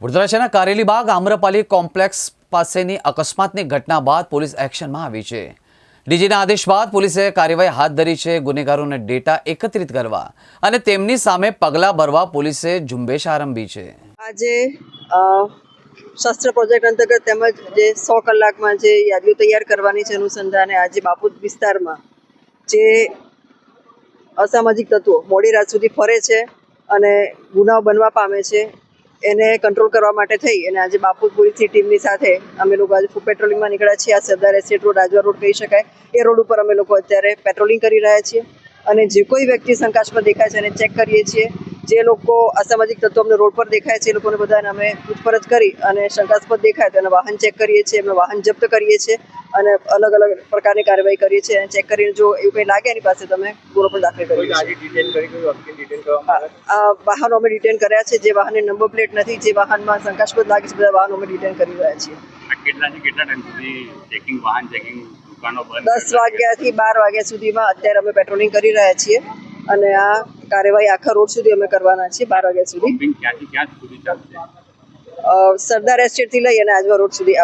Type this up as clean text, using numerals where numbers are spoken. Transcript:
વડોદરાના કારેલીબાગ આમ્રપાલી કોમ્પ્લેક્સ પાસેની અકસ્માતની ઘટના બાદ પોલીસ એક્શનમાં આવી છે। ડીજીના આદેશ બાદ પોલીસે કાર્યવાહી હાથ ધરી છે। ગુનેગારોના ડેટા એકત્રિત કરવા અને તેમની સામે પગલાં ભરવા પોલીસે ઝુંબેશ આરંભી છે। આજે શસ્ત્ર પ્રોજેક્ટ અંતર્ગત તેમજ જે 100 કલાકમાં જે યાદીઓ તૈયાર કરવાની છે અનુસંધાને આજે બાપુત વિસ્તારમાં જે અસામાજિક તત્વો મોડી રાત સુધી ફરે છે અને ગુનાઓ બનવા પામે છે એને કંટ્રોલ કરવા માટે થઈ અને આજે બાપુત પોલીસની ટીમની સાથે અમે લોકો આજે ફૂડ પેટ્રોલિંગમાં નીકળ્યા છીએ। આ સરદાર એસ્ટેટ રોડ રાજવા રોડ કહી શકાય, એ રોડ ઉપર અમે લોકો અત્યારે પેટ્રોલિંગ કરી રહ્યા છીએ અને જે કોઈ વ્યક્તિ શંકાસ્પદ દેખાય છે એને ચેક કરીએ છીએ। જે લોકો અસામાજિક તત્વો અમને રોડ પર દેખાય છે એ લોકોને બધાને અમે પૂછપરછ કરી અને શંકાસ્પદ દેખાય તો એના વાહન ચેક કરીએ છીએ, એમનું વાહન જપ્ત કરીએ છીએ અને અલગ અલગ પ્રકારની કાર્યવાહી કરીએ છીએ। અને ચેક કરીને જો એવું કંઈ લાગે એની પાસે તમે ગુનો પણ દાખલ કરીએ છીએ। વાહનો અમે ડિટેન કર્યા છે, જે વાહનની નંબર પ્લેટ નથી, જે વાહનમાં શંકાસ્પદ લાગે છે બધા વાહનો અમે ડિટેન કરી રહ્યા છીએ। 10 વાગ્યાથી 12 વાગ્યા સુધીમાં અત્યારે અમે પેટ્રોલિંગ કરી રહ્યા છીએ અને આ કાર્યવાહી આખા રોડ સુધી અમે કરવાના છીએ 12 વાગ્યા સુધી। સરદાર એસ્ટેટથી લઈ અને આજવા રોડ સુધી